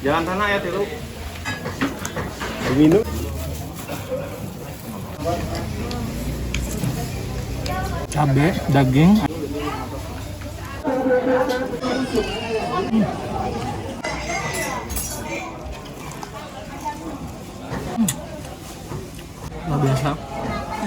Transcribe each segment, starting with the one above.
Jalan tanah ya tilu. Minum. Cabe, daging. Luar biasa,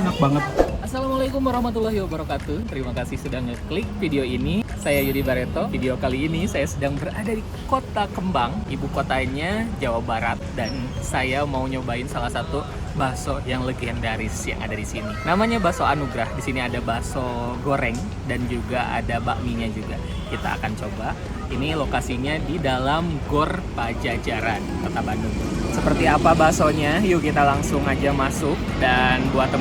enak banget. Assalamualaikum warahmatullahi wabarakatuh. Terima kasih sudah ngeklik video ini. Saya Yudi Bareto. Video kali ini saya sedang berada di Kota Kembang, ibu kotanya Jawa Barat, dan saya mau nyobain salah satu bakso yang legendaris yang ada di sini. Namanya bakso Anugrah. Di sini ada bakso goreng dan juga ada bakminya juga. Kita akan coba. Ini lokasinya di dalam Gor Pajajaran, Kota Bandung. Seperti apa baksonya? Yuk kita langsung aja masuk. Dan buat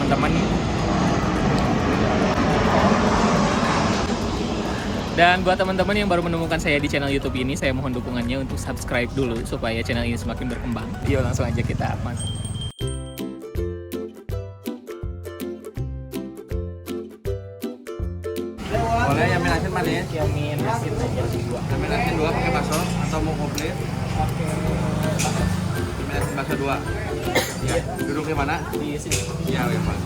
teman-teman yang baru menemukan saya di channel YouTube ini, saya mohon dukungannya untuk subscribe dulu supaya channel ini semakin berkembang. Yuk langsung aja kita masuk. Boleh yamin asin mana ya? Yamin asin aja dua. Yamin asin 2 pakai bakso atau mau komplit? Pakai Yamin asin bakso 2. Ya, duduk di mana? di sini. Iya, ya, Pak.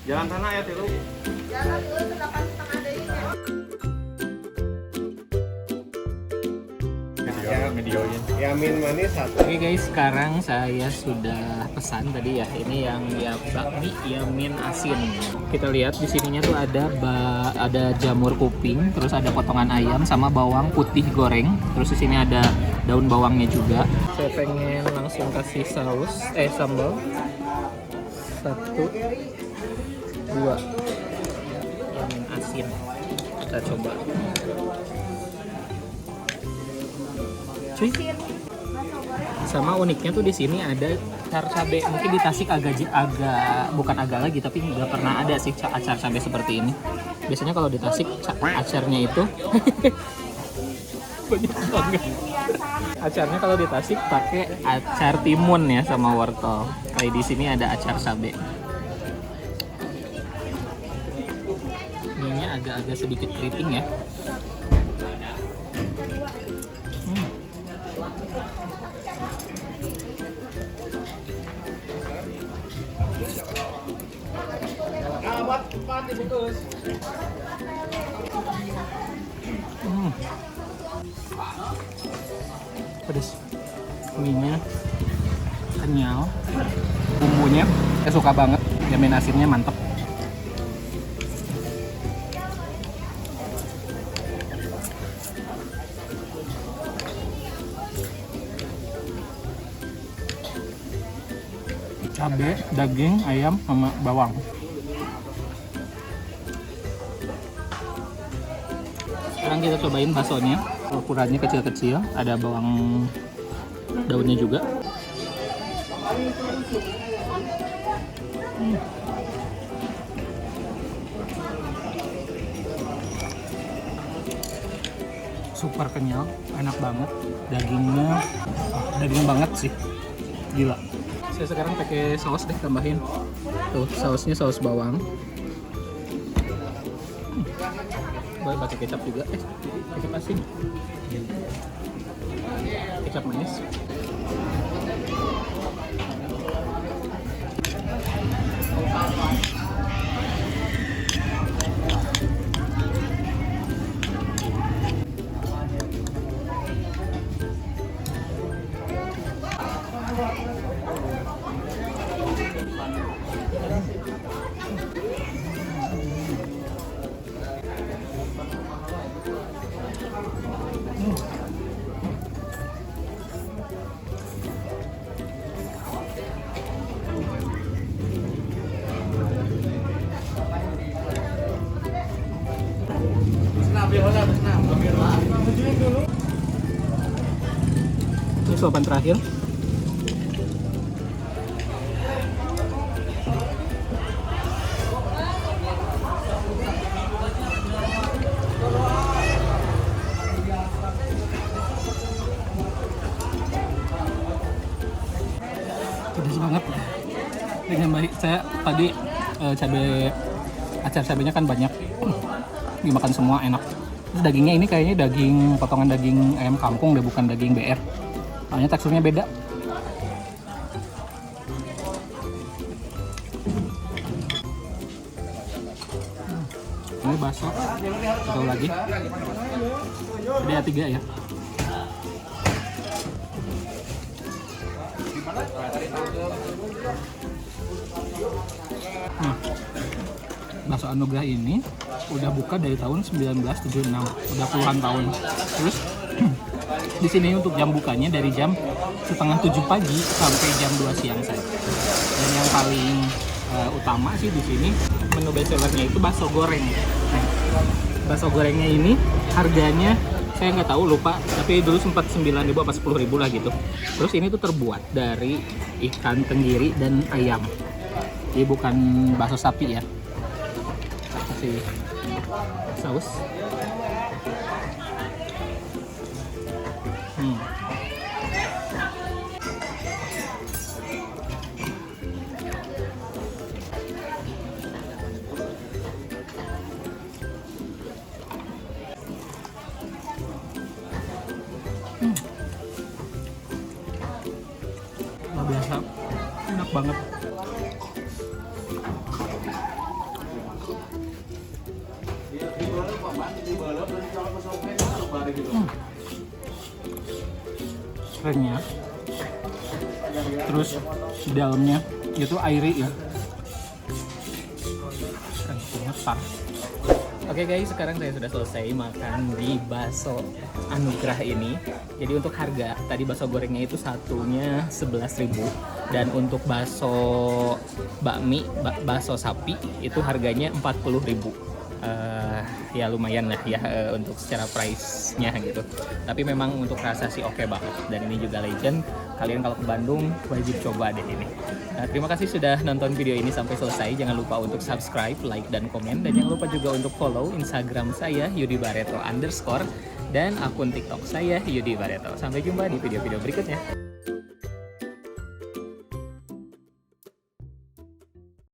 Jalan tanah ya tilu. Jalan dulu ke 8,5 dari ini. Videonya. Yamin manis satu. Oke guys, sekarang saya sudah pesan tadi ya. Ini yang bakmi yamin asin. Kita lihat di sininya tuh ada jamur kuping, terus ada potongan ayam sama bawang putih goreng. Terus di sini ada daun bawangnya juga. Saya pengen langsung kasih sambal. 1, 2 yamin asin. Kita coba. Cuy. Sama uniknya tuh di sini ada acar cabe. Mungkin di Tasik bukan agak lagi, tapi nggak pernah ada sih acar cabe seperti ini. Biasanya kalau di Tasik acarnya itu banyak banget. Acarnya kalau di Tasik pakai acar timun ya sama wortel. Kayak di sini ada acar cabe. Minyak agak-agak sedikit keriting ya. Pedas. Minyak kenyal. Bumbunya saya suka banget. Yamin asinnya mantep. Cabai, daging, ayam, sama bawang. Sekarang kita cobain baksonya. Ukurannya kecil-kecil, ada bawang daunnya juga. Super kenyal, enak banget. Dagingnya, daging banget sih, gila. Saya sekarang pakai saus deh, tambahin. Tuh, sausnya saus bawang. Boleh pakai kecap juga. Kecap asin. Kecap manis. Ini suapan terakhir. tambahin saya tadi cabai acar cabenya kan banyak. Dimakan semua enak. Terus dagingnya ini kayaknya daging potongan daging ayam kampung deh, bukan daging BR. Soalnya teksturnya beda. Ini bakso. Satu lagi. Jadi ada 3 ya. Nah, bakso Anugrah ini udah buka dari tahun 1976, udah puluhan tahun. Terus di sini untuk jam bukanya dari jam setengah 7 pagi sampai jam 2 siang saja. Dan yang paling utama sih di sini menu bestsellernya itu bakso goreng. Nah, bakso gorengnya ini harganya saya nggak tahu, lupa, tapi dulu sempat 9.000 apa 10.000 lah gitu. Terus ini tuh terbuat dari ikan tenggiri dan ayam. Jadi bukan bakso sapi ya. Kasih saus. Luar biasa, enak banget. Renyah, terus di dalamnya itu airy ya. Besar. Oke guys, sekarang saya sudah selesai makan di bakso Anugrah ini. Jadi untuk harga, tadi bakso gorengnya itu satunya 11.000. Dan untuk bakso bakmi, bakso sapi itu harganya 40.000. Ya lumayan lah ya untuk secara price-nya gitu. Tapi memang untuk rasa sih oke banget. Dan ini juga legend. Kalian kalau ke Bandung wajib coba deh ini. Terima kasih sudah nonton video ini sampai selesai. Jangan lupa untuk subscribe, like, dan komen. Dan jangan lupa juga untuk follow Instagram saya Yudi Barreto _ dan akun TikTok saya Yudi Barreto. Sampai jumpa di video-video berikutnya.